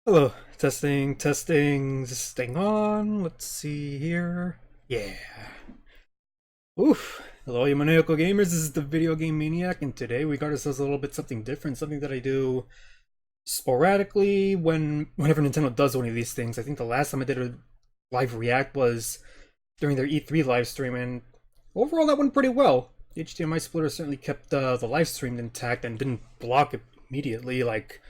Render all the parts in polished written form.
Hello, testing, testing, is this staying on? Let's see here. Yeah. Oof. Hello, you maniacal gamers, this is the Video Game Maniac, and today we got ourselves a little bit something different, something that I do sporadically whenever Nintendo does one of these things. I think the last time I did a live react was during their E3 live stream, and overall that went pretty well. The HDMI splitter certainly kept the live stream intact and didn't block it immediately like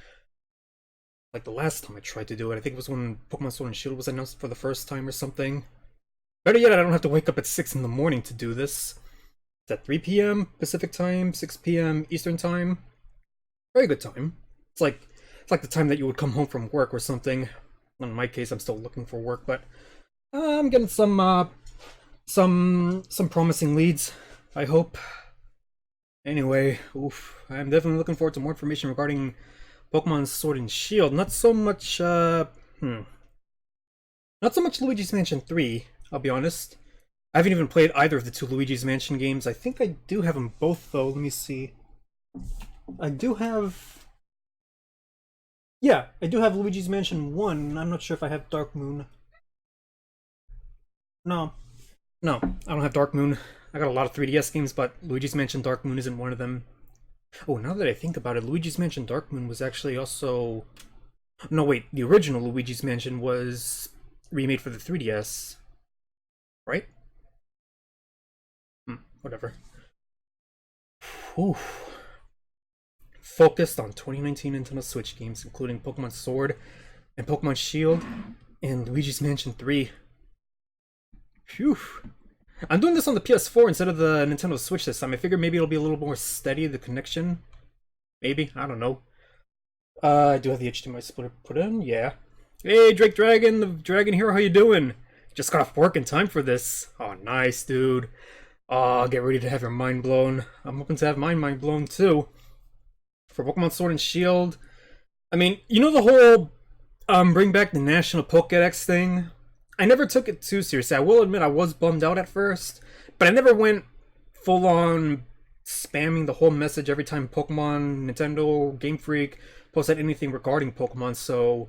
the last time I tried to do it. I think it was when Pokemon Sword and Shield was announced for the first time or something. Better yet, I don't have to wake up at 6 in the morning to do this. It's at 3 p.m. Pacific time, 6 p.m. Eastern time. Very good time. It's like the time that you would come home from work or something. In my case, I'm still looking for work, but I'm getting some promising leads, I hope. Anyway, oof, I'm definitely looking forward to more information regarding Pokemon Sword and Shield. Not so much Luigi's Mansion 3, I'll be honest. I haven't even played either of the two Luigi's Mansion games. I think I do have them both though. Let me see. I do have Yeah, I do have Luigi's Mansion 1. I'm not sure if I have Dark Moon. No. No, I don't have Dark Moon. I got a lot of 3DS games, but Luigi's Mansion Dark Moon isn't one of them. Oh, now that I think about it, Luigi's Mansion Dark Moon was actually also... No, wait, the original Luigi's Mansion was remade for the 3DS. Right? Whatever. Whew. Focused on 2019 Nintendo Switch games, including Pokemon Sword and Pokemon Shield and Luigi's Mansion 3. Phew. I'm doing this on the PS4 instead of the Nintendo Switch this time. I figure maybe it'll be a little more steady, the connection. Maybe, I don't know. I do have the HDMI splitter put in, yeah. Hey, Drake Dragon, the Dragon Hero, how you doing? Just got off work in time for this. Oh, nice, dude. Oh, get ready to have your mind blown. I'm hoping to have my mind blown, too. For Pokemon Sword and Shield. I mean, you know the whole bring back the National Pokédex thing? I never took it too seriously. I will admit I was bummed out at first, but I never went full on spamming the whole message every time Pokemon, Nintendo, Game Freak posted anything regarding Pokemon, so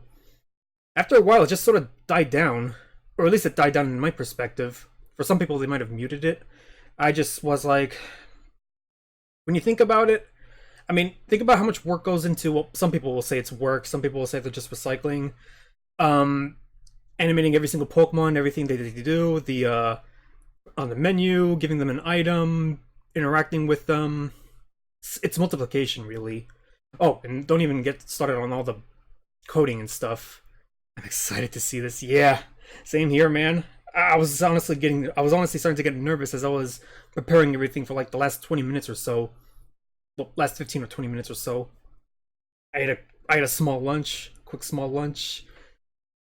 after a while it just sort of died down. Or at least it died down in my perspective. For some people they might have muted it. I just was like, when you think about it, I mean, think about how much work goes into, well, some people will say it's work, some people will say they're just recycling. Animating every single Pokemon, everything they do, on the menu, giving them an item, interacting with them. It's multiplication, really. Oh, and don't even get started on all the coding and stuff. I'm excited to see this. Yeah, same here, man. I was honestly starting to get nervous as I was preparing everything for like the last 20 minutes or so. The last 15 or 20 minutes or so. I had a small lunch, quick small lunch.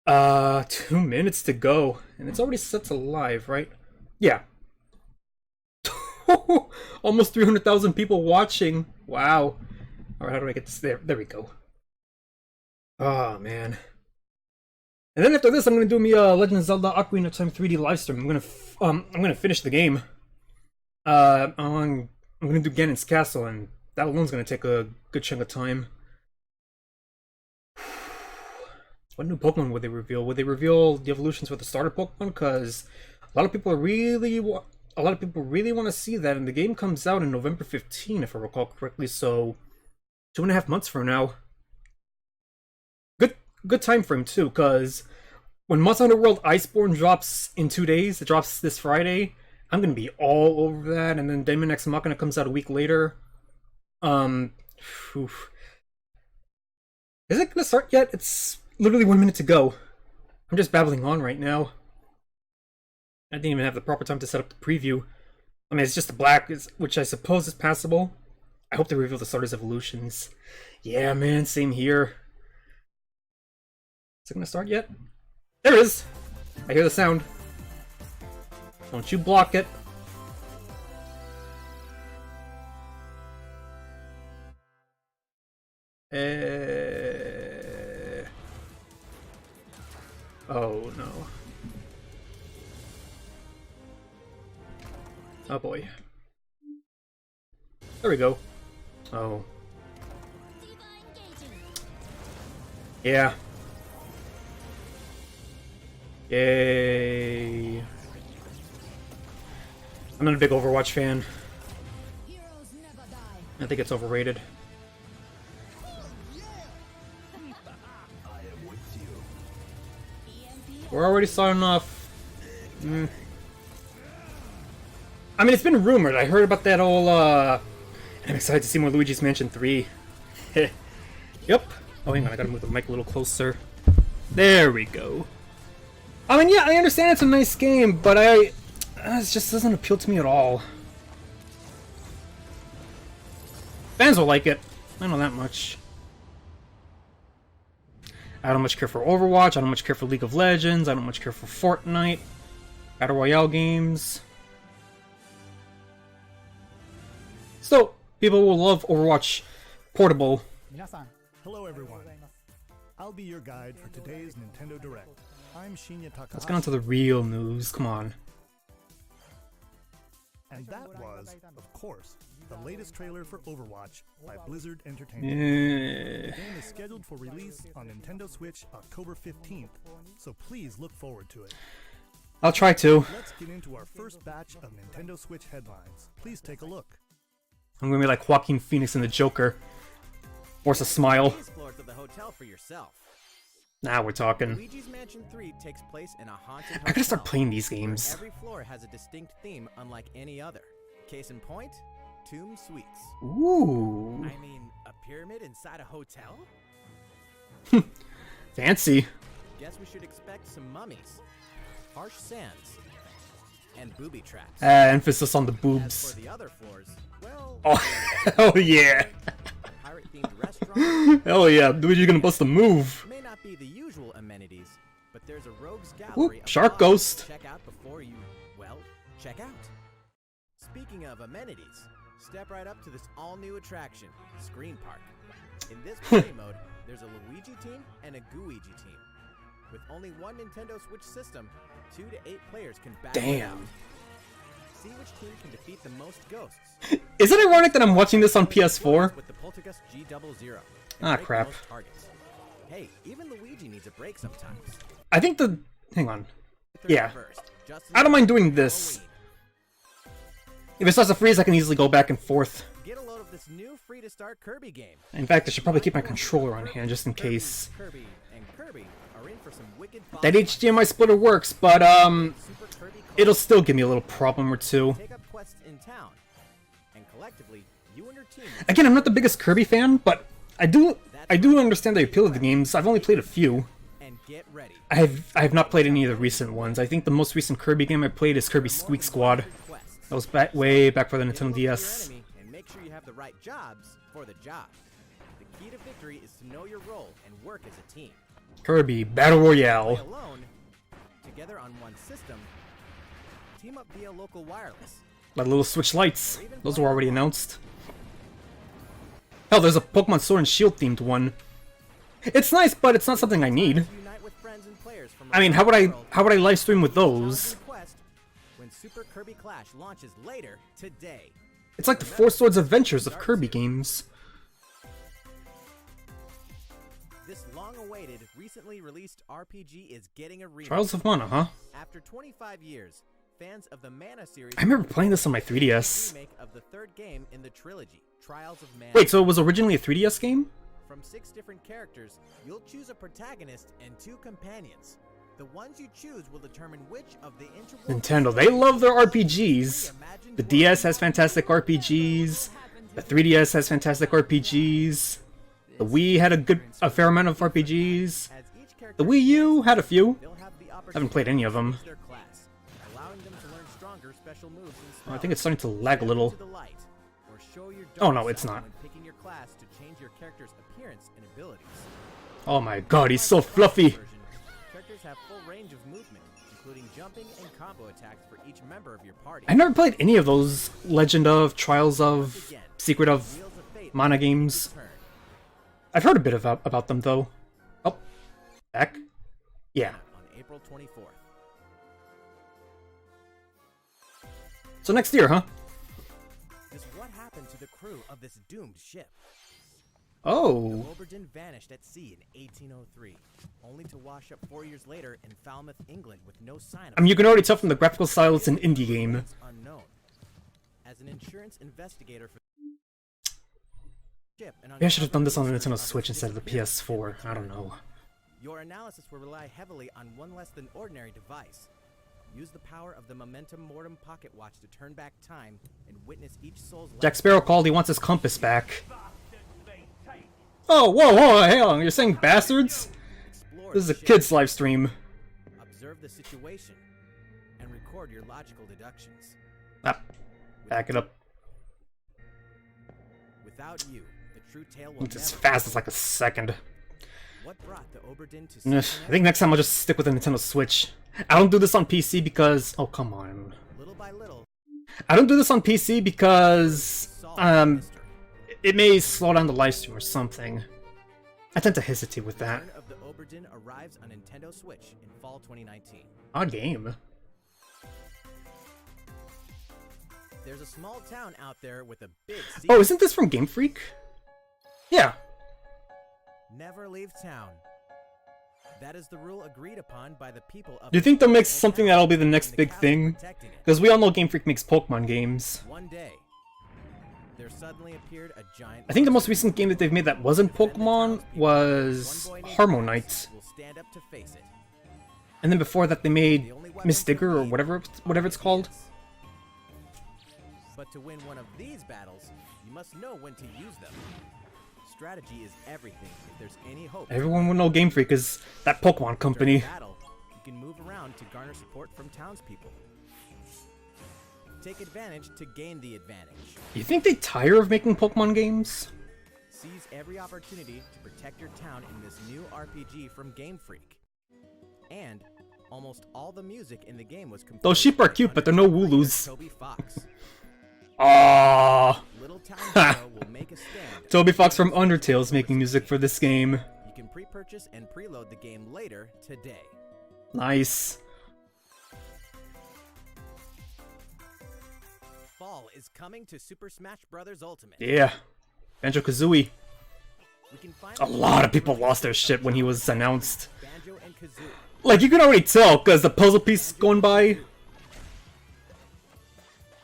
2 minutes to go, and it's already set to live, right? Yeah. Almost 300,000 people watching. Wow. Alright, how do I get this there? There we go. Oh, man. And then after this, I'm gonna do me a Legend of Zelda Ocarina of Time 3D livestream. I'm gonna finish the game. I'm gonna do Ganon's Castle, and that alone's gonna take a good chunk of time. What new Pokemon would they reveal? Would they reveal the evolutions for the starter Pokemon? Because a lot of people really want to see that, and the game comes out in November 15, if I recall correctly. So 2.5 months from now. Good time frame too, because when Monster Hunter World Iceborne drops in 2 days, it drops this Friday. I'm gonna be all over that, and then Daemon X Machina comes out a week later. Oof. Is it gonna start yet? It's literally 1 minute to go. I'm just babbling on right now. I didn't even have the proper time to set up the preview. I mean, it's just a black, which I suppose is passable. I hope they reveal the starter's evolutions. Yeah, man, same here. Is it gonna start yet? There it is! I hear the sound. Don't you block it. Oh no. Oh boy. There we go. Oh. Yeah. Yay. I'm not a big Overwatch fan. I think it's overrated. We're already starting off. I mean, it's been rumored. I heard about that whole, I'm excited to see more Luigi's Mansion 3. Yep. Oh, hang on. I gotta move the mic a little closer. There we go. I mean, yeah, I understand it's a nice game, but it just doesn't appeal to me at all. Fans will like it. I know that much. I don't much care for Overwatch. I don't much care for League of Legends. I don't much care for Fortnite. Battle Royale games. Still, people will love Overwatch Portable. Hello everyone. I'll be your guide for today's Nintendo Direct. I'm Shinya Takahashi. Let's get on to the real news. Come on. And that was, of course, the latest trailer for Overwatch by Blizzard Entertainment. The game is scheduled for release on Nintendo Switch October 15th, so please look forward to it. I'll try to. Let's get into our first batch of Nintendo Switch headlines. Please take a look. I'm gonna be like Joaquin Phoenix in the Joker. Force a smile. Floors of the hotel for yourself. Now we're talking. Luigi's Mansion 3 takes place in a haunted hotel. I gotta start playing these games. Every floor has a distinct theme unlike any other. Case in point, Tomb Suites. Ooh. I mean, a pyramid inside a hotel? Fancy. Guess we should expect some mummies, harsh sands, and booby traps. Emphasis on the As boobs. for the other floors, well, Oh, hell yeah. a pirate-themed restaurant. Hell yeah. Luigi's gonna bust a move. May not be the usual amenities, but there's a rogues gallery. Whoop, of Shark lots Ghost. to check out before you, well, check out. Speaking of amenities, step right up to this all-new attraction, Screen Park. In this play mode, there's a Luigi team and a Gooigi team. With only one Nintendo Switch system, 2 to 8 players can battle it out. Damn. See which team can defeat the most ghosts. Is it ironic that I'm watching this on PS4? With the Poltergust G00. Ah, crap. Most targets. Hey, even Luigi needs a break sometimes. I think the... Hang on. Yeah. 31st, just I don't mind doing this. Halloween. If it starts to freeze, I can easily go back and forth. Get a load of this new free-to-start Kirby game. In fact, I should probably keep my controller on hand just in case. Kirby and Kirby are in for some wicked fun. That HDMI splitter works, but Super Kirby it'll still give me a little problem or two. take up quests in town, and collectively, you and your team. Again, I'm not the biggest Kirby fan, but I do understand the appeal of the games. I've only played a few. And get ready. I have not played any of the recent ones. I think the most recent Kirby game I played is Kirby Squeak Squad. Quests. That was way back for the Get a Nintendo look at your DS. enemy and make sure you have the right jobs for the job. The key to victory is to know your role and work as a team. Kirby Battle Play Royale. alone, together on one system. Team up via local wireless. Like little Switch lights. Those were already announced. Hell, there's a Pokemon Sword and Shield themed one. It's nice, but it's not something I need. Unite with friends and players from I mean, how would I live stream with those? Quest when Super Kirby Clash launches later today. It's like the Four Swords Adventures of Kirby games. This long-awaited, recently released RPG is getting a remake. Trials of Mana, huh? After 25 years, fans of the Mana series I remember playing this on my 3DS. remake of the third game in the trilogy, Trials of Mana. Wait, so it was originally a 3DS game? From 6 different characters, you'll choose a protagonist and 2 companions. The ones you choose will determine which of the interwoven Nintendo, they love their RPGs. The DS has fantastic RPGs. The 3DS has fantastic RPGs. The Wii had a fair amount of RPGs. as each character The Wii U had a few. they'll have the Haven't played any of them. their class, allowing them to learn stronger special moves and Oh, spells. I think it's starting to lag a little. To the light, or show your Oh, dark no, it's side not. when picking your class to change your character's appearance and abilities. Oh my god, he's so fluffy. Version, characters have full range of movement, including jumping and combo attacks for each member of your party. I've never played any of those Legend of, Trials of, Secret of Wheels of Fate Mana will games. return. I've heard a bit about them though. Oh, back? Yeah. On April 24th. So next year, huh? Just what happened to the crew of this doomed ship? Oh. Oberdin vanished at sea in 1803, only to wash up 4 years later in Falmouth, England, with no sign of. I mean, you can already tell from the graphical style it's an indie game. Unknown. As an insurance investigator for ship and Maybe I should have done this on the Nintendo Switch instead of the PS4. I don't know. Your analysis will rely heavily on one less than ordinary device. Use the power of the Momentum Mortem pocket watch to turn back time and witness each soul's life. Jack Sparrow called, he wants his compass back. Oh, whoa, hang on, you're saying bastards? Explore This is a the ship. kid's live stream. Observe the situation and record your logical deductions. Ah, back it up. Without you, the true tale will It's as never fast as be like a second. What brought the Oberdin to Ugh, I think next time I'll just stick with the Nintendo Switch. I don't do this on PC because... Oh, come on. little by little I don't do this on PC because... solve the mystery. It may slow down the live stream or something. I tend to hesitate with that. Return of the Oberdin arrives on Nintendo Switch in fall 2019. Odd game. There's a small town out there with a big secret. Oh, isn't this from Game Freak? Yeah. Never leave town. That is the rule agreed upon by the people of. Do you think they'll make something that'll be the next big thing? Protecting it. Because we all know Game Freak makes Pokemon games. One day, there suddenly appeared a giant. I think the most recent game that they've made that wasn't Pokemon was Harmonite. Will stand up to face it. And then before that they made The only weapon Miss Digger or to whatever it's called. But to win one of these battles, you must know when to use them. Strategy is everything if there's any hope. Everyone will know Game Freak is that Pokemon company. During battle, you can move around to garner support from townspeople. Take advantage to gain the advantage. You think they tire of making Pokemon games? Seize every opportunity to protect your town in this new RPG from Game Freak. And almost all the music in the game was composed Those sheep are by cute, but they're no underscore Wooloos. Toby Fox. Aww. Little Town Hero will make a stand. Toby Fox from Undertale is making music for this game. You can pre-purchase and preload the game later today. Nice. Fall is coming to Super Smash Bros. Ultimate. Yeah. Banjo-Kazooie. We can A lot of people lost their shit when he was announced. Banjo and Kazooie. Like, you can already tell, because the puzzle piece going by.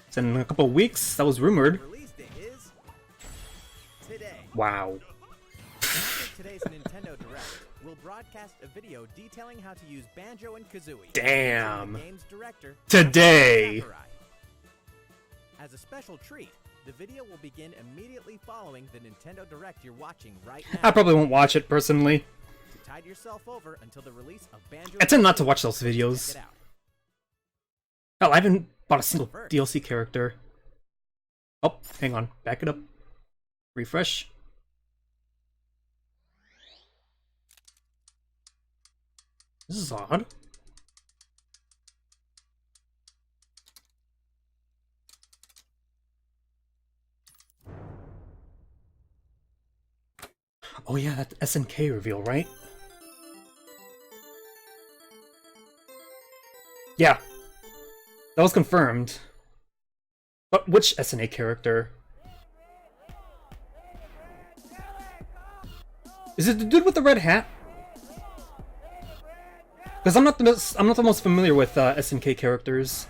It's in a couple of weeks, that was rumored. Release date is today. Wow. After today's Nintendo Direct, we'll broadcast a video detailing how to use Banjo and Kazooie. Damn. The game's director, Today. Sakurai. As a special treat, the video will begin immediately following the Nintendo Direct you're watching right now. I probably won't watch it, personally. Tide yourself over until the release of Banjo. I tend not to watch those videos. Check it out. Hell, I haven't bought a single DLC character. Oh, hang on. Back it up. Refresh. This is odd. Oh yeah, that SNK reveal, right? Yeah. That was confirmed. But which SNA character? Is it the dude with the red hat? Because I'm not the most familiar with SNK characters.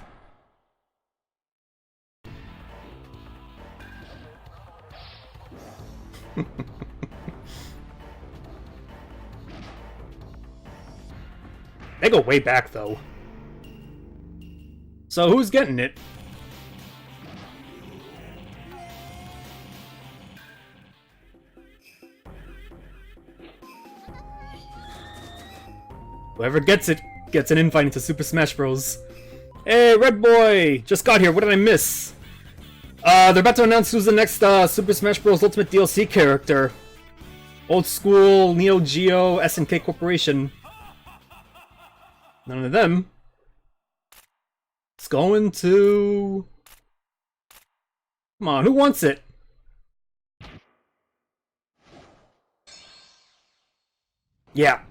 They go way back though. So who's getting it? Whoever gets it gets an invite into Super Smash Bros. Hey, Red Boy! Just got here, what did I miss? They're about to announce who's the next Super Smash Bros. Ultimate DLC character. Old school Neo Geo SNK Corporation. None of them. It's going to... Come on, who wants it? Yeah.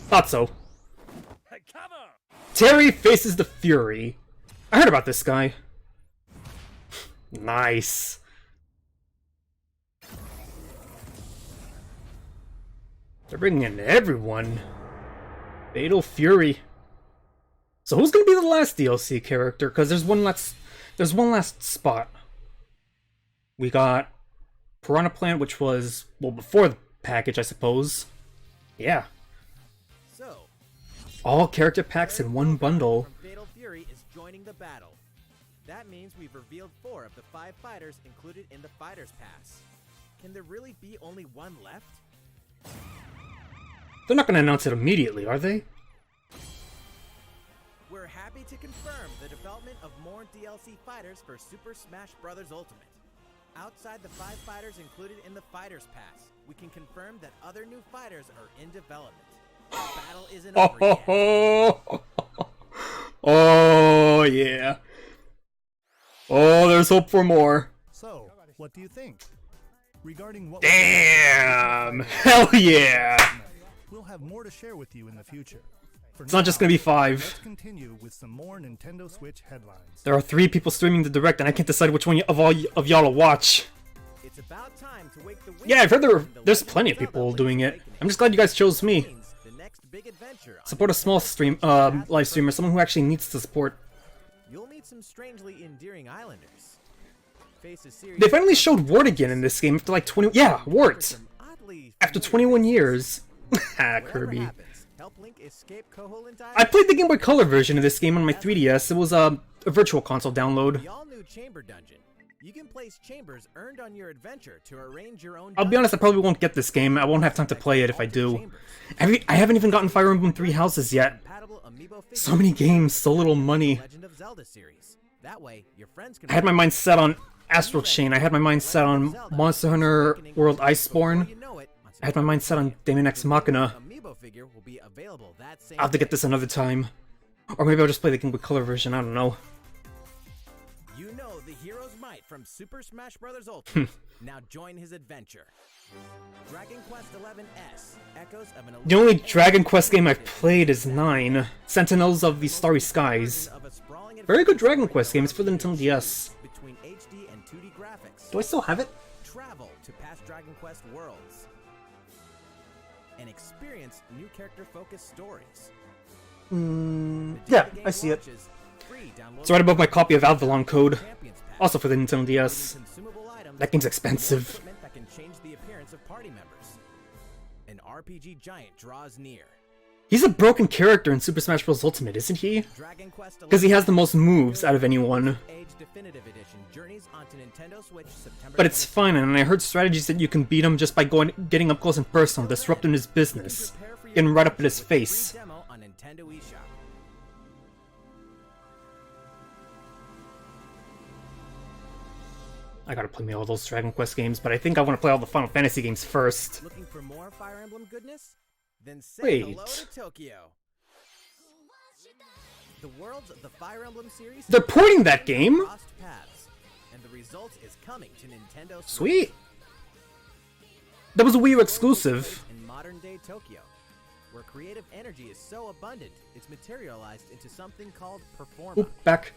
Thought so. Terry faces the Fury. I heard about this guy. Nice. They're bringing in everyone. Fatal Fury. So who's gonna be the last DLC character? Because there's one last spot. We got Piranha Plant, which was, well, before the package, I suppose. Yeah. So, All character packs in one bundle. from Fatal Fury is joining the battle. That means we've revealed 4 of the 5 fighters included in the Fighters Pass. Can there really be only one left? They're not gonna announce it immediately, are they? We're happy to confirm the development of more DLC fighters for Super Smash Bros. Ultimate. Outside the 5 fighters included in the Fighters Pass, we can confirm that other new fighters are in development. The battle isn't over yet. Oh yeah. Oh, there's hope for more. So, what do you think? Regarding what Damn! Hell yeah! we'll have more to share with you in the future. For It's not just gonna be 5. Let's continue with some more Nintendo Switch headlines. There are 3 people streaming the direct, and I can't decide which one of y'all to watch. It's about time to wake the Yeah, I've heard there's plenty of people doing it. I'm just glad you guys chose me. The next big adventure on Support a small stream, live streamer, someone who actually needs the support. You'll meet some strangely endearing islanders. Face a series They finally showed Wart again in this game after like 20. Yeah, Wart. some oddly After familiar 21 faces. years. Ha, Whatever Kirby. happens, help Link escape Koholint I played the Game Boy Color version of this game on my 3DS. It was a virtual console download. The all-new Chamber Dungeon. You can place chambers earned on your adventure to arrange your own. I'll be honest, I probably won't get this game. I won't have time to play it if I do. I haven't even gotten Fire Emblem 3 Houses yet. So many games, so little money. Legend of Zelda series. That way, your friends can. I had my mind set on Astral Chain. I had my mind set on Monster Hunter World Iceborne. I had my mind set on Daemon X Machina. Amiibo figure will be available that same I'll have to get this another time. Or maybe I'll just play the Game Boy Color version, I don't know. You know the hero's might from Super Smash Bros. Ultimate. Now join his adventure. Dragon Quest XI echoes of an The only Dragon Quest game I've played is 9, Sentinels of the Starry Skies. of a sprawling Very good Dragon Quest game, it's for the Nintendo DS. between HD and 2D graphics. Do I still have it? Travel to past Dragon Quest worlds and experience new character-focused stories. Yeah, I see it. It's right above my copy of Avalon Code, also for the Nintendo DS. That game's expensive. That can change the appearance of party members. An RPG giant draws near. He's a broken character in Super Smash Bros. Ultimate, isn't he? Dragon Quest Because he has the most moves out of anyone. Age Definitive Edition journeys onto Nintendo Switch September. But it's fun, and I heard strategies that you can beat him just by getting up close and personal, disrupting his business, getting right up in his face. Demo on Nintendo eShop. I gotta play me all those Dragon Quest games, but I think I want to play all the Final Fantasy games first. Looking for more Fire Emblem goodness? Then say hello Wait. to Tokyo. The worlds of the Fire Emblem series They're porting that game? crossed paths, and the result is coming to Nintendo Switch. Sweet. That was a Wii U exclusive. In modern-day Tokyo, where creative energy is so abundant, it's materialized into something called Performa, Oop, back.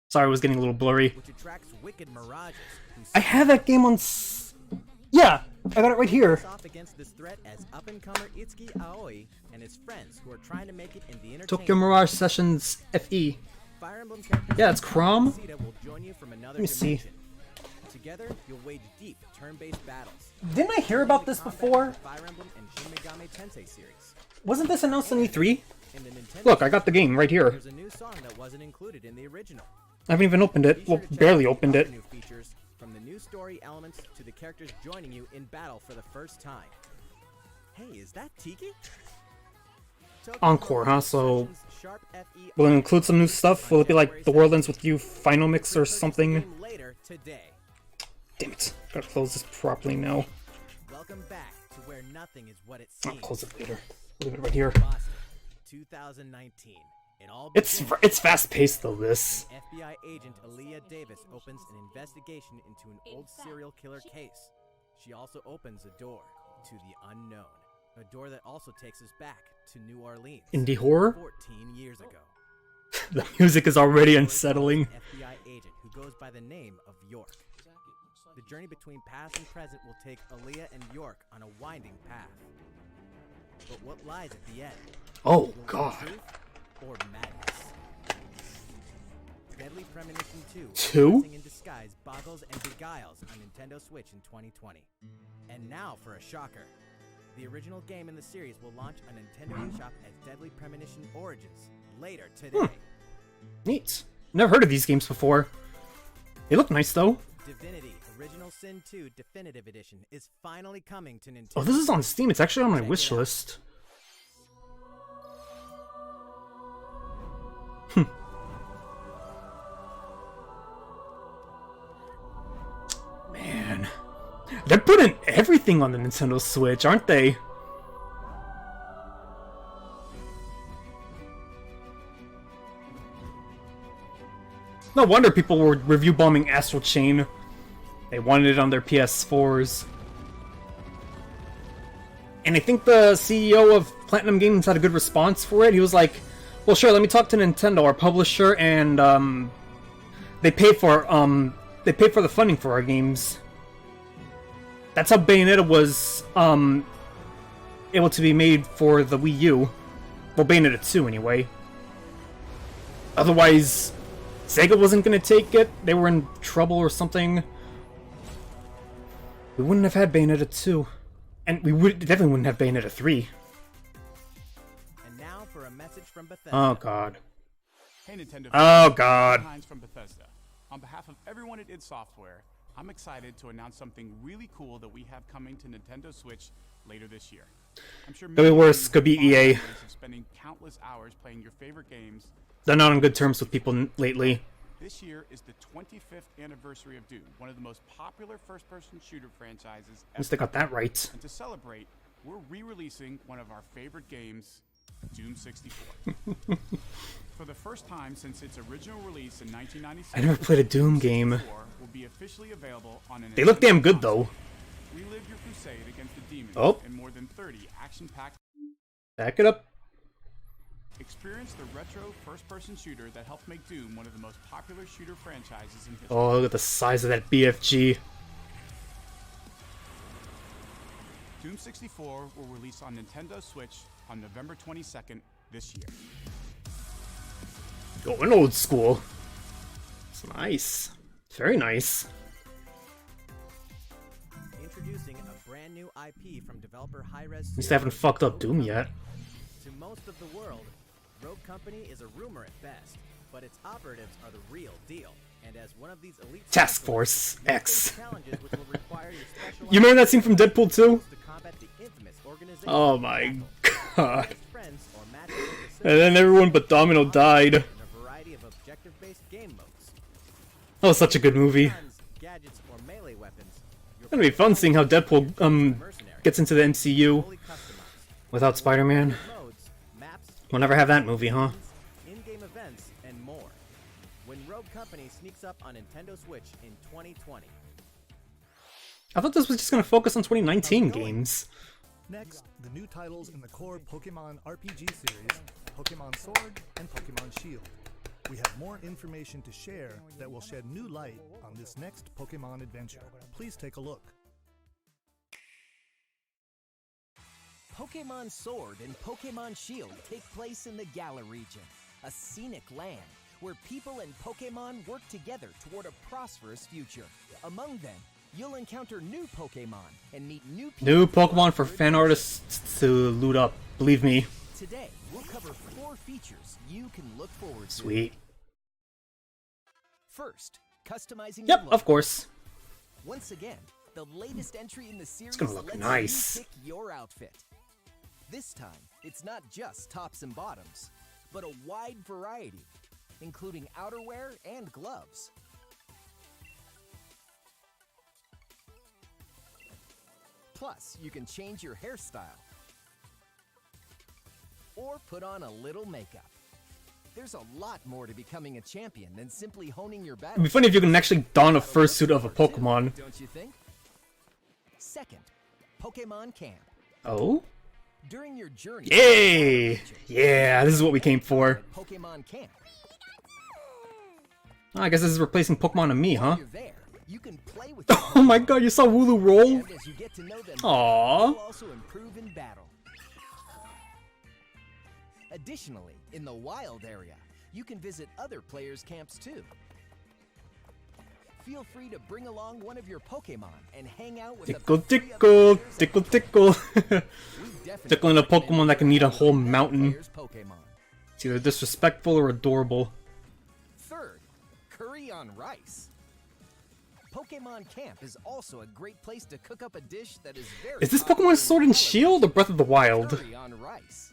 Sorry, it was getting a little blurry. which attracts wicked mirages. who I have that game on Yeah, I got it right here. face off against this threat as up-and-comer Itsuki Aoi and his friends who are trying to make it in the entertainment. Tokyo Mirage Sessions FE. Fire Emblem characters Yeah, it's Chrom. Sita will join you from another Let me see. dimension. Together, you'll wage deep turn-based battles. Didn't I hear about this before? Fire Emblem and Shin Megami Tensei series. Wasn't this announced on E3? In the Nintendo Look, I got the game right here. There's a new song that wasn't included in the original. I haven't even opened it. Be Well, sure to check barely out opened other it. New features, from the new story elements to the characters joining you in battle for the first time. Hey, is that Tiki? Tokyo Encore, huh? Mirage So, Sessions Sharp FE will it include some new stuff? Will it be like The World Ends With You Final Mix or Purchase the something? game later today. Damn it. Gotta close this properly now. Welcome back to where nothing is what it I'll seems. close it later. Leave it right here. Boston, 2019. It all It's fast paced though, this. FBI agent Aaliyah Davis opens an investigation into an old serial killer case. She also opens a door to the unknown. A door that also takes us back to New Orleans. Indie horror? 14 years ago. The music is already unsettling. An FBI agent who goes by the name of York. The journey between past and present will take Aaliyah and York on a winding path. But what lies at the end? Oh Will it be god. truth or madness? Deadly Premonition 2, Two? Blessing in Disguise boggles and beguiles on Nintendo Switch in 2020. And now for a shocker. The original game in the series will launch on Nintendo eShop as Deadly Premonition Origins later today. Neat. Never heard of these games before. They look nice though. Divinity Original Sin 2 Definitive Edition is finally coming to Nintendo. Oh, this is on Steam. It's actually on my Check wish it out. list. Man. They're putting everything on the Nintendo Switch, aren't they? No wonder people were review bombing Astral Chain. They wanted it on their PS4s. And I think the CEO of Platinum Games had a good response for it. He was like, well, sure, let me talk to Nintendo, our publisher, and they pay for the funding for our games. That's how Bayonetta was able to be made for the Wii U. Well, Bayonetta 2 anyway. Otherwise, Sega wasn't going to take it. They were in trouble or something. We wouldn't have had Bayonetta 2. And we definitely wouldn't have Bayonetta 3. And now for a message from Bethesda. Oh, God. Hey Nintendo. Oh, God. Hines from Bethesda. On behalf of everyone at id Software, I'm excited to announce something really cool that we have coming to Nintendo Switch later this year. I'm sure Could be worse. Could be EA. of spending countless hours playing your favorite games. They're not on good terms with people lately. This year is the 25th anniversary of Doom, one of the most popular first-person shooter franchises At least they got that right. And to celebrate, we're re-releasing one of our favorite games, Doom 64. For the first time since its original release in 1996, I never played a Doom game. 64 will be officially available on an They look damn Nintendo good, console. though. Relive your crusade against the demons Oh. in more than 30 action-packed. Back it up. Experience the retro first-person shooter that helped make Doom one of the most popular shooter franchises in history. Oh, look at the size of that BFG. Doom 64 will release on Nintendo Switch on November 22nd this year. Going old school. It's nice. It's very nice. Introducing a brand new IP from developer Hi-Rez. At least they haven't fucked up Doom yet. To most of the world, Rogue Company is a rumor at best, but its operatives are the real deal. And as one of these elite Task specialists, Force you'll X. face challenges which will require your specialized You remember that scene from Deadpool 2? to combat the infamous organization Oh of my battle, god. against friends or match with And then everyone but Domino died. in a variety of objective-based game modes. That was such a good movie. Guns, gadgets, or melee weapons, your It'll be fun seeing how Deadpool mercenary, gets into the MCU fully customized. without Spider-Man. Modes, maps, We'll never have that movie, huh? in-game events, and more. When Rogue Company sneaks up on Nintendo Switch in 2020. I thought this was just gonna focus on 2019 games. Next, the new titles in the core Pokemon RPG series, Pokemon Sword and Pokemon Shield. We have more information to share that will shed new light on this next Pokemon adventure. Please take a look. Pokemon Sword and Pokemon Shield take place in the Galar region, a scenic land where people and Pokemon work together toward a prosperous future. Among them, you'll encounter new Pokemon and meet new people. New Pokemon for fan artists to loot up. Believe me. Today, we'll cover 4 features you can look forward to. Sweet. First, customizing Yep, your look. of course. Once again, the latest entry in the series gonna look lets nice. you pick your outfit. This time, it's not just tops and bottoms, but a wide variety, including outerwear and gloves. Plus, you can change your hairstyle or put on a little makeup. There's a lot more to becoming a champion than simply honing your battle. It'd be funny if you can actually don a fursuit of a Pokemon. Don't you think? Second, Pokemon Camp. Oh? During your journey, Yay! Yeah, this is what we came for. at Pokemon Camp. Oh, I guess this is replacing Pokemon and me, huh? While you're there, you can play with your Oh my god, you saw Wooloo roll? and as you get to know them, Aww. you'll also improve in battle. Additionally, in the wild area, you can visit other players' camps too. Feel free to bring along one of your Pokemon and hang out with Tickle, tickle, tickle, tickle. Tickling a Pokemon that can eat a whole mountain. It's either disrespectful or adorable. Third, curry on rice. Pokemon Camp is also a great place to cook up a dish that is very Is this Pokemon Sword and Shield or Breath of the Wild? Curry on rice.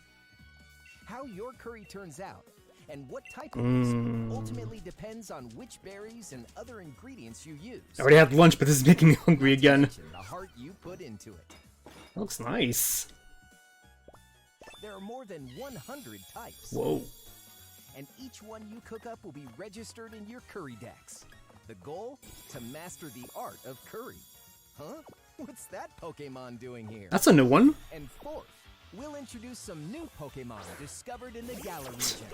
How your curry turns out and what type of dish ultimately depends on which berries and other ingredients you use. I already had lunch, but this is making me hungry again. The heart you put into it. That looks nice. There are more than 100 types. Whoa. And each one you cook up will be registered in your curry decks. The goal? To master the art of curry. Huh? What's that Pokemon doing here? That's a new one. And fourth, we'll introduce some new Pokemon discovered in the Galar region.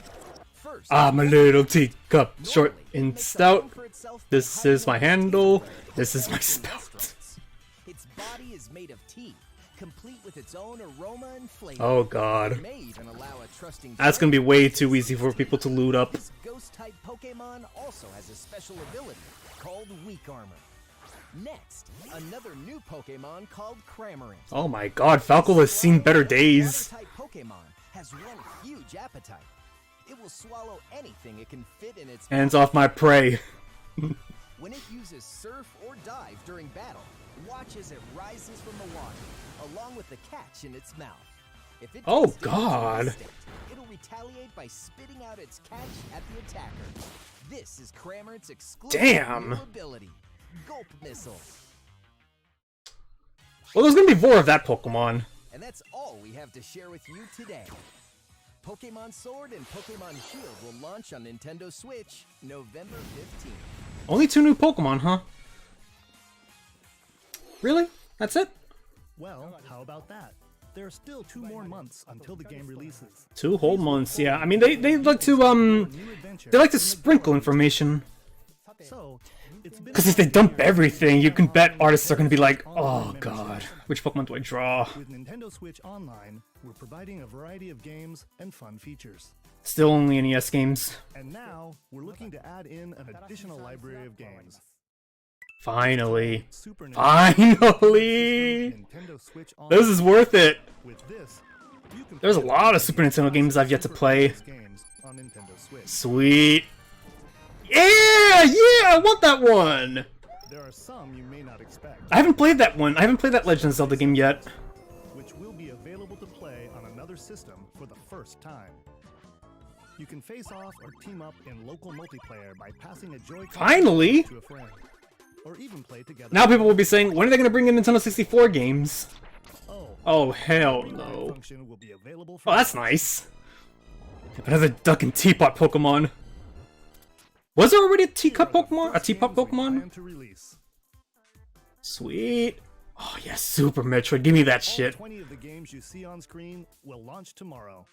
First, I'm a little teacup, short and stout. This is my handle. This is my spout. Its body is made of tea, complete with its own aroma and flavor. Oh god. May even allow a trusting That's gonna be way too easy for people to loot up. This ghost-type Pokemon also has a special ability called Weak Armor. Next, another new Pokemon called Cramorant. Oh my god, Falco has seen better days. Water-type Pokemon has one huge appetite. It will swallow anything it can fit in its Hands off my prey. When it uses Surf or Dive during battle, watch as it rises from the water, along with the catch in its mouth. If it Oh, takes damage in God. this state, it'll retaliate by spitting out its catch at the attacker. This is Cramorant's exclusive Damn. new ability, Gulp Missile. Well, there's gonna be more of that Pokemon. And that's all we have to share with you today. Pokemon Sword and Pokemon Shield will launch on Nintendo Switch November 15th. Only 2 new Pokemon, huh? Really? That's it? Well, how about that? There are still 2 more months until the game releases. 2 whole months, yeah. I mean, they like to, they like to sprinkle information. So, it's been Because if they dump everything, you can bet artists are gonna be like, oh god, which Pokemon do I draw? with Nintendo Switch Online, we're providing a variety of games and fun features. Still only NES games. And now, we're looking to add in an additional library of games. Finally. Super Finally! Nintendo Switch This is worth it! With this, you can There's a play lot of Super Nintendo games I've yet to play. games on Nintendo Switch. Sweet. Yeah! Yeah! I want that one! There are some you may not expect, I haven't played that one. I haven't played that Legend of Zelda game yet. which will be available to play on another system for the first time. You can face off or team up in local multiplayer by passing a Joy-Con Finally! to a friend, or even play together. Now people will be saying, when are they gonna bring in Nintendo 64 games? Oh, Oh, hell the no. function will be available for Oh, that's nice. Another duck and teapot Pokemon. Was there already a teacup Pokemon? A teapot Pokemon? plan to release. Sweet. Oh, yes, Super Metroid. Give me that All shit. 20 of the games you see on screen will launch tomorrow.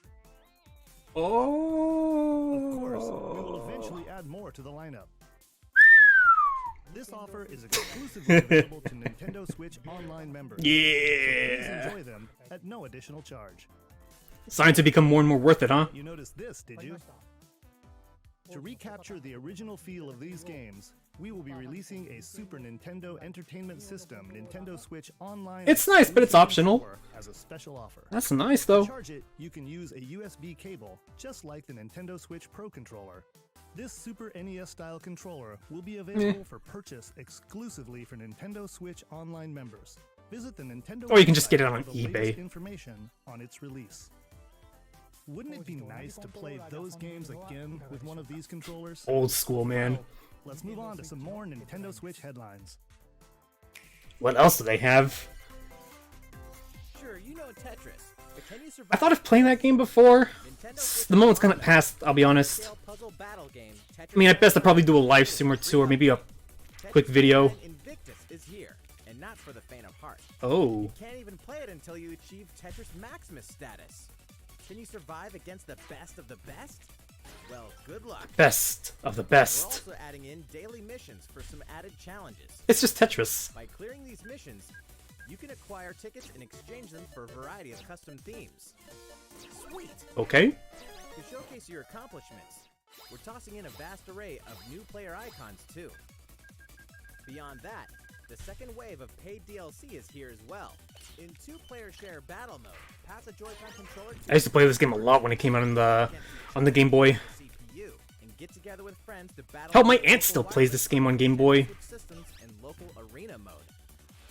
Oh. Of course, we will eventually add more to the lineup. This offer is exclusively available to Nintendo Switch Online members. Please Yeah. enjoy them at no additional charge. Starting to become more and more worth it, huh? You noticed this, did you? To recapture the original feel of these games, we will be releasing a Super Nintendo Entertainment System Nintendo Switch Online. It's nice, but it's exclusive optional. controller as a special offer. That's nice, To though. charge it, you can use a USB cable, just like the Nintendo Switch Pro controller. This Super NES-style controller will be available for purchase exclusively for Nintendo Switch Online members. Visit the Nintendo Or you can just get it website on for the latest eBay. information on its release. Wouldn't it be nice to play those games again with one of these controllers? Old school, man. Let's move on to some more Nintendo Switch headlines. What else do they have? Sure, you know Tetris, but can you survive I thought of playing that game before. Nintendo Switch The moment's kind of Online passed, I'll be honest. scale puzzle battle game, Tetris I mean, at best, I'd probably do a live Tetris stream or two, or maybe a Tetris quick video. Online Invictus is here, and not for the faint of heart. Oh. You can't even play it until you achieve Tetris Maximus status. Can you survive against the best of the best? Well, good luck. Best of the We're best. also adding in daily missions for some added challenges. It's just Tetris. By clearing these missions, you can acquire tickets and exchange them for a variety of custom themes. Sweet! Okay. To showcase your accomplishments, we're tossing in a vast array of new player icons too. Beyond that, the second wave of paid DLC is here as well. In 2-player share battle mode, pass a Joy-Con controller to I used to play this game a lot when it came out on the Game Boy. CPU and get together with friends to battle. Hell, my aunt still plays this game on Game Boy. Systems and local arena mode.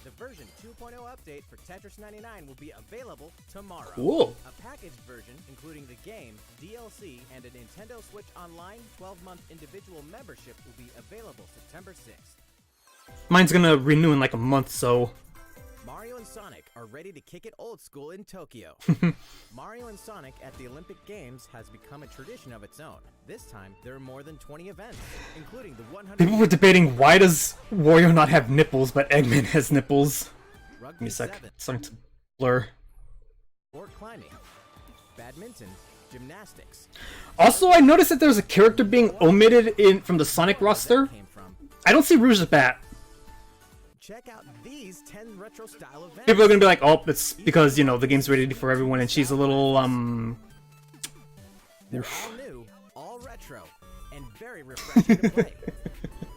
The version 2.0 update for Tetris 99 will be available tomorrow. Cool. A packaged version including the game, DLC, and a Nintendo Switch Online 12-month individual membership will be available September 6th. Mine's gonna renew in like a month, so... Mario and Sonic are ready to kick it old school in Tokyo. Mario and Sonic at the Olympic Games has become a tradition of its own. This time, there are more than 20 events, including the 100... People were debating, why does Wario not have nipples, but Eggman has nipples? Give me Rugby a sec. 7, It's starting to blur. sport climbing, badminton, gymnastics. Also, I noticed that there's a character being omitted from the Sonic roster. Came from. I don't see Rouge's Bat. Check out these 10 retro style events. People are gonna be like, oh, it's because, you know, the game's ready for everyone and she's a little, They're all new, all retro, and very refreshing to play.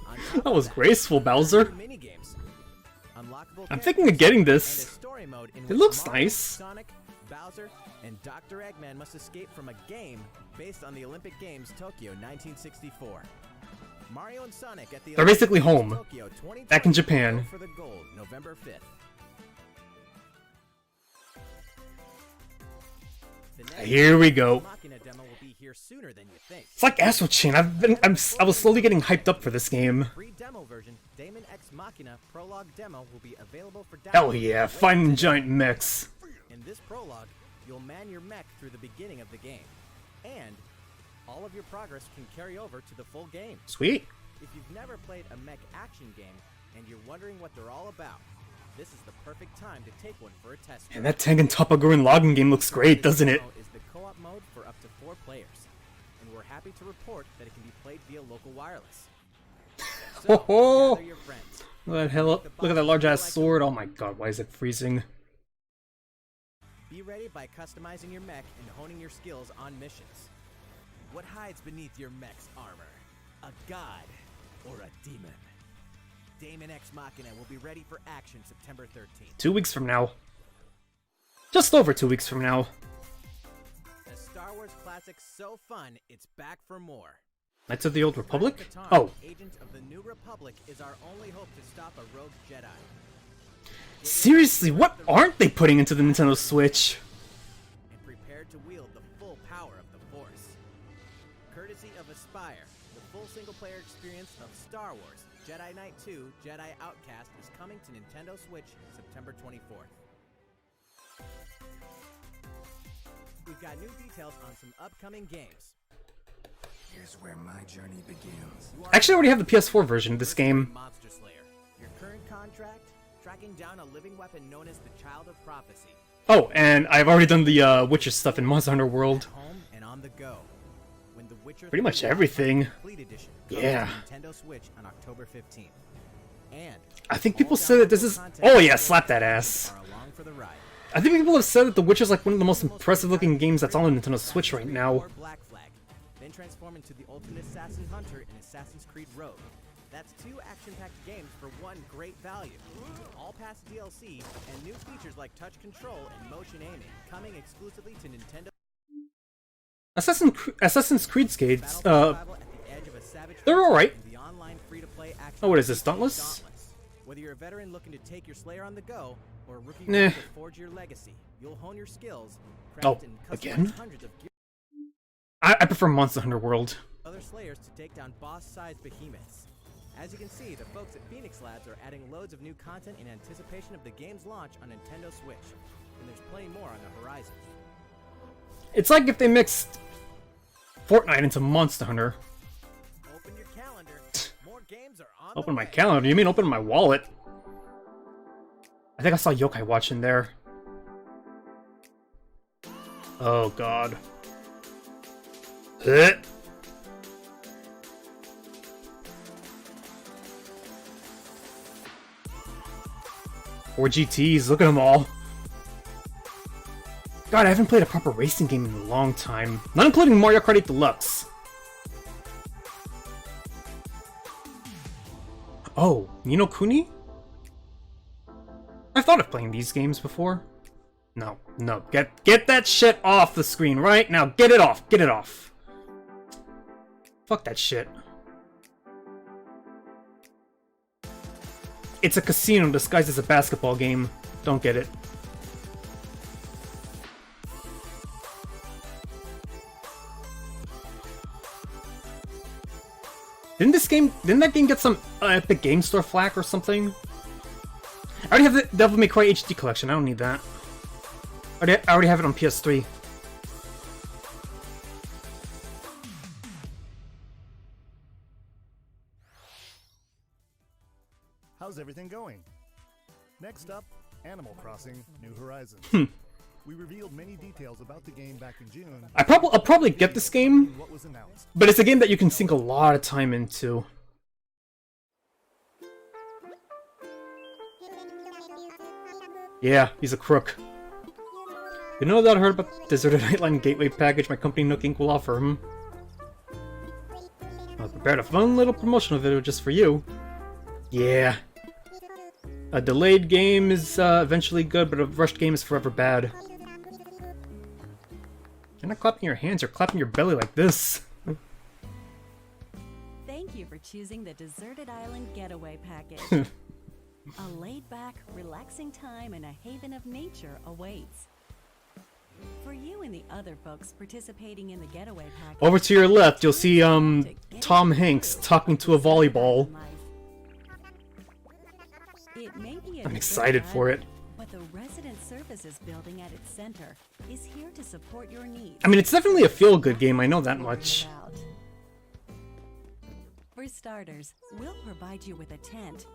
On top That of was graceful, Bowser. Minigames, unlockable I'm thinking of getting this. and a story mode in It which looks Mario, nice. Sonic, Bowser, and Dr. Eggman must escape from a game based on the Olympic Games Tokyo 1964. Mario and Sonic at the They're Olympic basically Games home, Tokyo 2020 back in Japan. go for the gold, November 5th. The next Here we go. Machina demo will be here sooner than you think. It's like Astral Chain. I was slowly getting hyped up for this game. Free demo version, Daemon X Machina Prologue demo will be available for download. Hell yeah, fighting giant mechs. In this prologue, you'll man your mech through the beginning of the game. And all of your progress can carry over to the full game. Sweet. If you've never played a mech action game and you're wondering what they're all about, this is the perfect time to take one for a test. And that Tengen Toppa Gurren Lagann game looks great, doesn't it? Is the co-op mode for up to 4 players. And we're happy to report that it can be played via local wireless. So, Ho-ho! gather your friends. Look at that large ass sword. Oh my god, why is it freezing? Be ready by customizing your mech and honing your skills on missions. What hides beneath your mech's armor? A god or a demon? Daemon X Machina will be ready for action September 13th. 2 weeks from now. Just over 2 weeks from now. A Star Wars classic so fun, it's back for more. Knights of the Old Republic? Katan, Oh, Agent of the New Republic is our only hope to stop a rogue Jedi. seriously, what aren't they putting into the Nintendo Switch? And prepare to wield the full power of the Force. Courtesy of Aspire, the full single-player experience of Star Wars Jedi Knight 2 Jedi Outcast is coming to Nintendo Switch September 24th. We've got new details on some upcoming games. Here's where my journey begins. Actually, I already have the PS4 version of this game. Monster Slayer. Your current contract? Tracking down a living weapon known as the Child of Prophecy. Oh, and I've already done the Witcher stuff in Monster Hunter World. Home and on the go. When The Witcher Pretty much 3 everything. Complete Edition comes Yeah. to Nintendo Switch on October 15th. And I think people all say that this is... downloadable Oh yeah, content slap that ass. are along for the ride. I think people have said that The Witcher is like one of the most impressive looking games that's on Nintendo Switch right now. Or Black Flag, then transform into the ultimate assassin hunter in Assassin's Creed Rogue. That's 2 action-packed games for one great value. All past DLC and new features like touch control and motion aiming coming exclusively to Nintendo. Assassin's Creed skates, Battle survival at the edge of a savage they're frontier alright. in the online free-to-play action Oh, what is this, RPG Dauntless? Whether you're a veteran looking to take your Slayer on the go, or a rookie Nah. looking to forge your legacy, you'll hone your skills, craft and customize again? hundreds of gear I prefer Monster Hunter World. other Slayers to take down boss-sized behemoths. As you can see, the folks at Phoenix Labs are adding loads of new content in anticipation of the game's launch on Nintendo Switch, and there's plenty more on the horizon. It's like if they mixed Fortnite into Monster Hunter. Open your calendar. More games are on Open the my way. calendar? You mean open my wallet? I think I saw Yokai Watch in there. Oh god. Huh. Four GTs, look at them all. God, I haven't played a proper racing game in a long time. Not including Mario Kart 8 Deluxe. Oh, Ni no Kuni? I've thought of playing these games before. No, no, get that shit off the screen right now. Get it off, get it off. Fuck that shit. It's a casino disguised as a basketball game. Don't get it. Didn't that game get some Epic Game Store flack or something? I already have the Devil May Cry HD collection, I don't need that. I already have it on PS3. How's everything going? Next up, Animal Crossing: New Horizons. We revealed many details about the game back in June. I'll probably get this game, What was announced. but it's a game that you can sink a lot of time into. Yeah, he's a crook. You know that I heard about the Deserted Island Gateway package my company Nook Inc. will offer him? I prepared a fun little promotional video just for you. Yeah. A delayed game is eventually good, but a rushed game is forever bad. You're not clapping your hands, you're clapping your belly like this. Thank you for choosing the Deserted Island Getaway Package. A laid-back, relaxing time and a haven of nature awaits. For you and the other folks participating in the Getaway Package... Over to your left, you'll see, Tom Hanks talking to a volleyball. I'm excited for it. But the Resident Services building at its center is here to support your needs. I mean, it's definitely a feel-good game, I know that much. For starters, we'll provide you with a tent.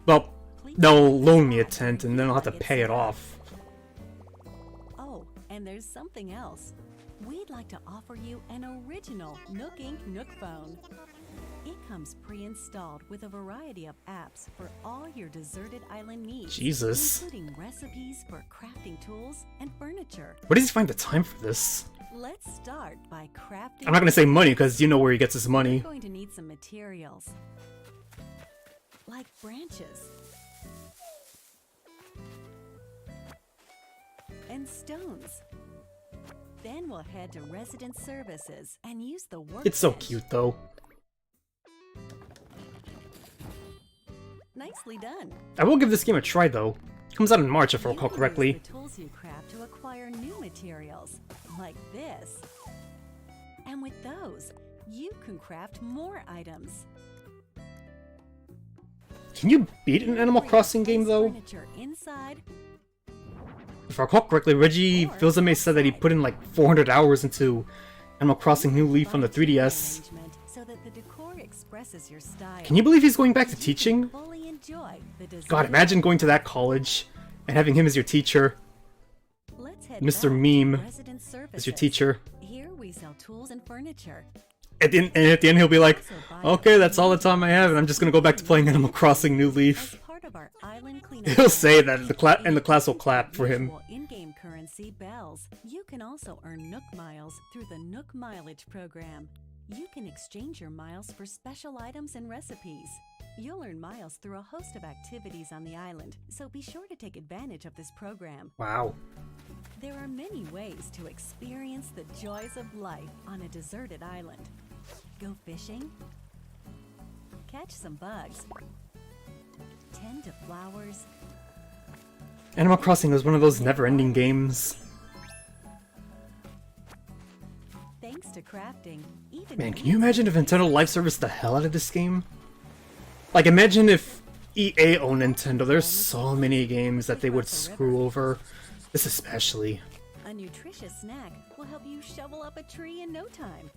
Well, they'll loan me a tent and then I'll have to pay it off. Oh, and there's something else. We'd like to offer you an original Nook Inc. Nook phone. It comes pre-installed with a variety of apps for all your deserted island needs. Jesus. Including recipes for crafting tools and furniture. Where does he find the time for this? Let's start by crafting... I'm not gonna say money, because you know where he gets his money. We're going to need some materials. Like branches. And stones. Then we'll head to Resident Services and use the workbench. It's so cute, though. Nicely done. I will give this game a try, though. It comes out in March, if I recall correctly. The tools you craft to acquire new materials, like this. And with those, you can craft more items. Can you beat an Animal Crossing game, though? Furniture inside. If I recall correctly, Reggie Fils-Aimé said that he put in like 400 hours into Animal Crossing New Leaf on the 3DS. So that the decor expresses your style. Can you believe he's going back to teaching? Fully enjoy the God, imagine going to that college and having him as your teacher. Let's head Mr. back Meme to Resident as your Services. teacher. Here we sell tools and furniture. At the end, he'll be like, okay, that's all the time I have, and I'm just gonna go back to playing Animal Crossing New As Leaf. part of our island cleanup He'll say that, program, and the class will clap for him. usual in-game currency bells. You can also earn Nook miles through the Nook Mileage program. You can exchange your miles for special items and recipes. You'll earn miles through a host of activities on the island, so be sure to take advantage of this program. Wow. There are many ways to experience the joys of life on a deserted island. Go fishing, catch some bugs, tend to flowers. Animal Crossing is one of those never-ending games. Thanks to crafting, even Man, can you imagine if Nintendo live serviced the hell out of this game? Like, imagine if EA owned Nintendo. There's so many games that they would screw over. This especially. a nutritious snack will help you shovel up a tree in no time.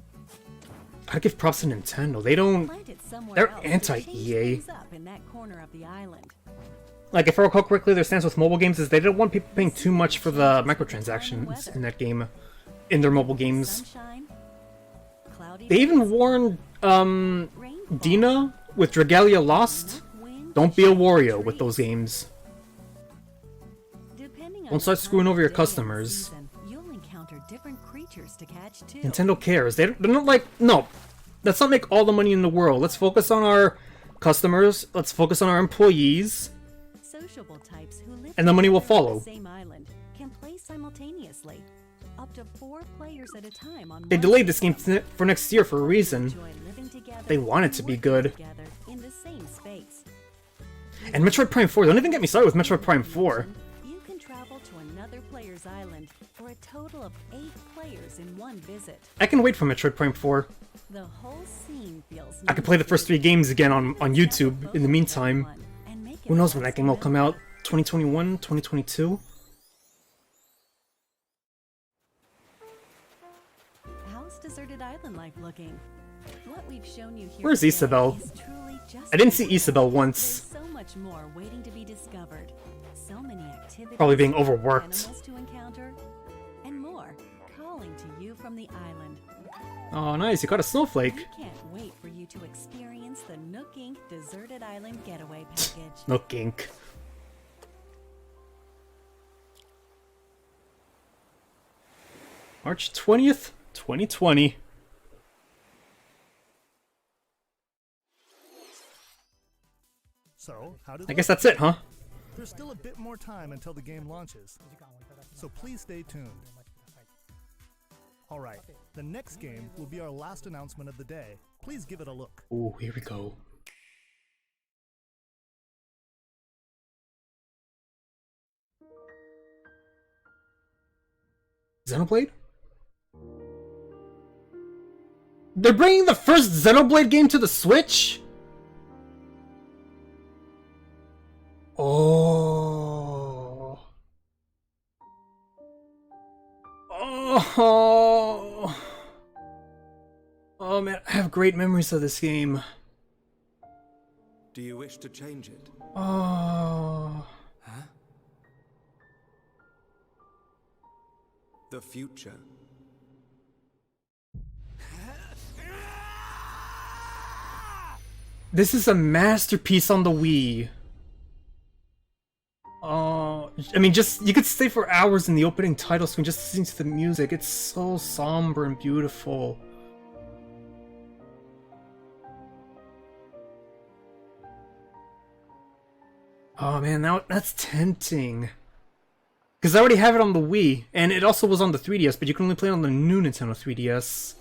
I'd give props to Nintendo. They don't... Plant it somewhere They're else to anti-EA. change things up in that corner of the island. Like, if I recall correctly, their stance with mobile games is they don't want people paying too much for the microtransactions in that game, in their mobile games. Sunshine, cloudy They even days, warned, rainfall, Dina with Dragalia Lost, wind, don't be a shade, Wario with trees. those games. Depending Don't start screwing over your customers. You'll encounter different creatures to catch too. Nintendo cares. They're not like, no, let's not make all the money in the world. Let's focus on our customers. Let's focus on our employees. Sociable types who live And the money will together on follow. the same island can play simultaneously, up to 4 players at a time on They one delayed this game system. for next year for a reason. Enjoy living together They want it to and be working good. together in the same space. And Metroid Prime 4, don't even get me started with Metroid Prime 4. You can travel to another player's island for a total of 8 players in one visit. I can wait for Metroid Prime 4. The whole scene feels I could play the first 3 games again on YouTube in the meantime. Who knows when that game will come out? 2021, 2022? How's Deserted Island life looking? What we've shown you here Where's today Isabelle? is truly just I didn't see the beginning. Isabelle once. There's so much more waiting to be discovered. So many activities. Probably being overworked. Animals to encounter, and more calling to you from the island. Oh, nice, you got a snowflake. We can't wait for you to experience the Nook Inc. Deserted Island Getaway Package. Nook Inc. March 20th, 2020. So, how did I guess that's it, huh? There's still a bit more time until the game launches, so please stay tuned. Alright, the next game will be our last announcement of the day. Please give it a look. Ooh, here we go. Xenoblade? They're bringing the first Xenoblade game to the Switch? Oh. Oh. Oh man, I have great memories of this game. Do you wish to change it? Oh. Huh? The future. This is a masterpiece on the Wii. Oh, I mean, just you could stay for hours in the opening title screen just listening to the music. It's so somber and beautiful. Oh man, now that's tempting. Because I already have it on the Wii, and it also was on the 3DS, but you can only play it on the new Nintendo 3DS.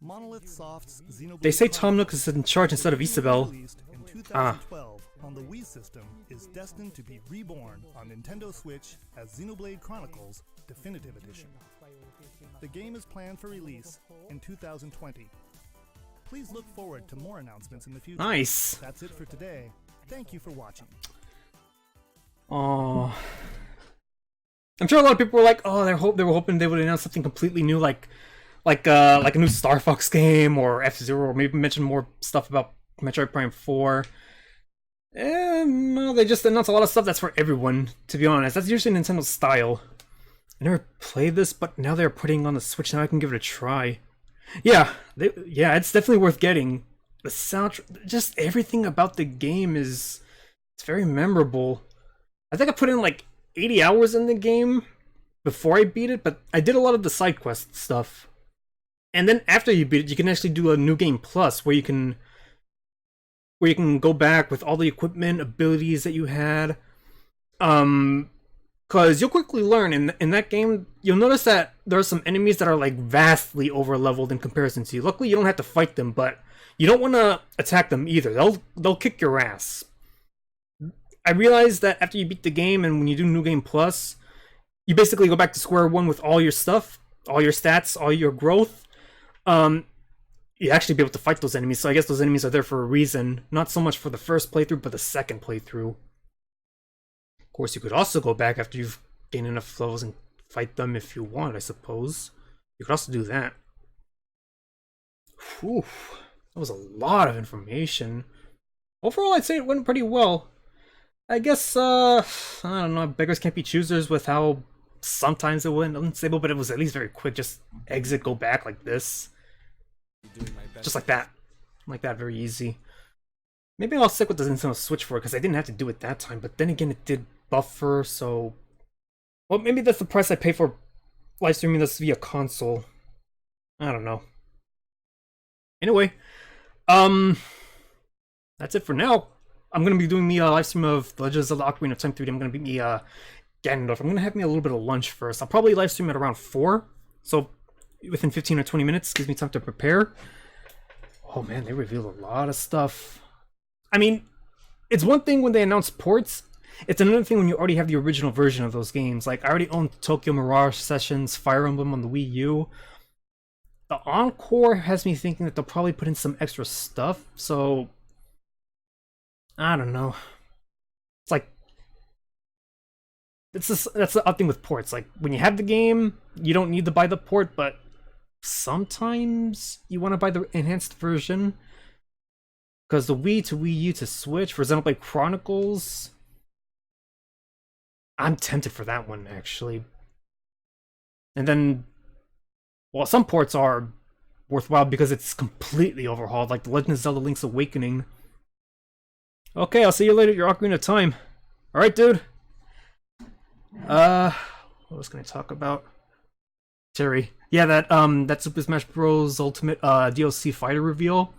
Monolith Soft's Xenoblade They say Tom Nook Chronicles, is in charge instead of Isabelle. released in 2012 on the Wii system, is destined to be reborn on Nintendo Switch as Xenoblade Chronicles Definitive Edition. The game is planned for release in 2020. Please look forward to more announcements in the future. Nice. That's it for today. Thank you for watching. Oh, I'm sure a lot of people were like, "Oh, they were hoping they would announce something completely new, like a new Star Fox game or F-Zero, or maybe mention more stuff about Metroid Prime 4." And no, they just announced a lot of stuff that's for everyone. To be honest, that's usually Nintendo's style. I never played this, but now they're putting it on the Switch. Now I can give it a try. Yeah, it's definitely worth getting. The soundtrack, just everything about the game it's very memorable. I think I put in like 80 hours in the game before I beat it, but I did a lot of the side quest stuff. And then after you beat it, you can actually do a new game plus where you can go back with all the equipment, abilities that you had. Cause you'll quickly learn in that game, you'll notice that there are some enemies that are like vastly over leveled in comparison to you. Luckily you don't have to fight them, but you don't want to attack them either. They'll kick your ass. I realized that after you beat the game and when you do New Game Plus, you basically go back to square one with all your stuff, all your stats, all your growth. You actually be able to fight those enemies, so I guess those enemies are there for a reason. Not so much for the first playthrough, but the second playthrough. Of course, you could also go back after you've gained enough levels and fight them if you want, I suppose. You could also do that. Whew. That was a lot of information. Overall, I'd say it went pretty well. I guess, I don't know, beggars can't be choosers with how sometimes it went unstable, but it was at least very quick. Just exit, go back like this. Just like that. Like that, very easy. Maybe I'll stick with the Nintendo Switch for it, because I didn't have to do it that time, but then again, it did buffer, so Well, maybe that's the price I pay for live streaming this via console. I don't know. Anyway, that's it for now. I'm gonna be doing the live stream of The Legend of Zelda Ocarina of Time 3D. I'm gonna be Ganondorf. I'm gonna have me a little bit of lunch first. I'll probably live stream at around 4, so within 15 or 20 minutes gives me time to prepare. Oh man, they revealed a lot of stuff. I mean, it's one thing when they announce ports. It's another thing when you already have the original version of those games. Like, I already own Tokyo Mirage Sessions, Fire Emblem on the Wii U. The Encore has me thinking that they'll probably put in some extra stuff, so I don't know. It's like that's the other thing with ports. Like, when you have the game, you don't need to buy the port, but sometimes you want to buy the enhanced version. Because the Wii to Wii U to Switch for Xenoblade Chronicles, I'm tempted for that one, actually. And then, well, some ports are worthwhile because it's completely overhauled, like The Legend of Zelda Link's Awakening. Okay, I'll see you later at your Ocarina of Time. Alright, dude. What was gonna talk about? Terry. Yeah, that Super Smash Bros. Ultimate DLC fighter reveal.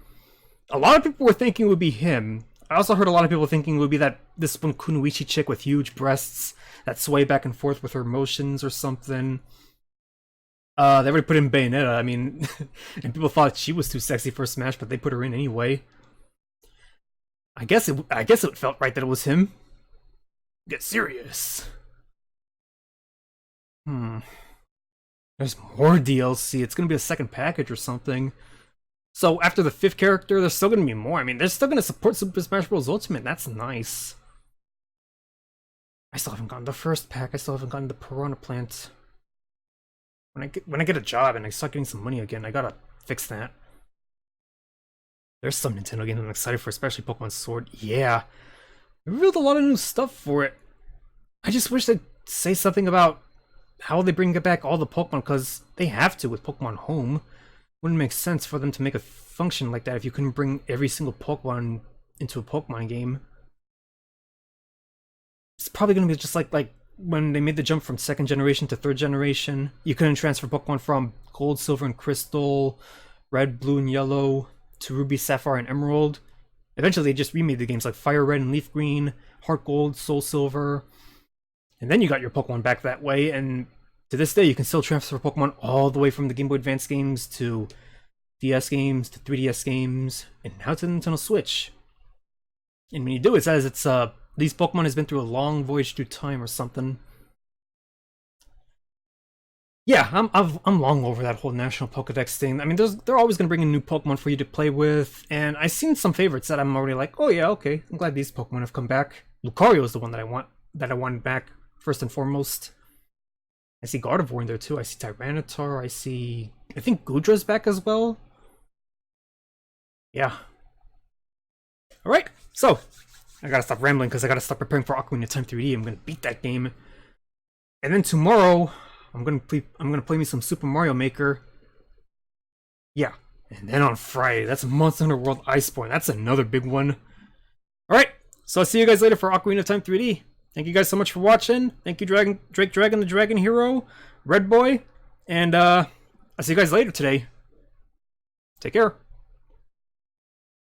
A lot of people were thinking it would be him. I also heard a lot of people thinking it would be this one Kunoichi chick with huge breasts that sway back and forth with her motions or something. They already put in Bayonetta, I mean, and people thought she was too sexy for Smash, but they put her in anyway. I guess it felt right that it was him. Get serious. There's more DLC. It's gonna be a second package or something. So after the 5th character, there's still gonna be more. I mean, they're still gonna support Super Smash Bros. Ultimate. That's nice. I still haven't gotten the first pack. I still haven't gotten the Piranha Plant. When I get a job and I start getting some money again, I gotta fix that. There's some Nintendo games I'm excited for, especially Pokemon Sword. Yeah, they revealed a lot of new stuff for it. I just wish they'd say something about how they bring back all the Pokemon, because they have to with Pokemon Home. Wouldn't make sense for them to make a function like that if you couldn't bring every single Pokemon into a Pokemon game. It's probably gonna be just like when they made the jump from 2nd generation to 3rd generation. You couldn't transfer Pokemon from Gold, Silver, and Crystal, Red, Blue, and Yellow to Ruby, Sapphire, and Emerald. Eventually they just remade the games like Fire Red and Leaf Green, Heart Gold, Soul Silver, and then you got your Pokemon back that way, and to this day you can still transfer Pokemon all the way from the Game Boy Advance games to DS games to 3DS games, and now to the Nintendo Switch. And when you do, it says it's these Pokemon has been through a long voyage through time or something. Yeah, I'm long over that whole National Pokedex thing. I mean, they're always gonna bring in new Pokemon for you to play with, and I've seen some favorites that I'm already like, oh yeah, okay, I'm glad these Pokemon have come back. Lucario is the one that I wanted back first and foremost. I see Gardevoir in there too. I see Tyranitar. I think Gudra's back as well. Yeah. All right, so I gotta stop rambling because I gotta start preparing for Ocarina of Time 3D. I'm gonna beat that game, and then tomorrow I'm gonna play me some Super Mario Maker. Yeah, and then on Friday, that's Monster Hunter World Iceborne. That's another big one. All right, so I'll see you guys later for Ocarina of Time 3D. Thank you guys so much for watching. Thank you, Drake Dragon, the Dragon Hero, Red Boy, and I'll see you guys later today. Take care.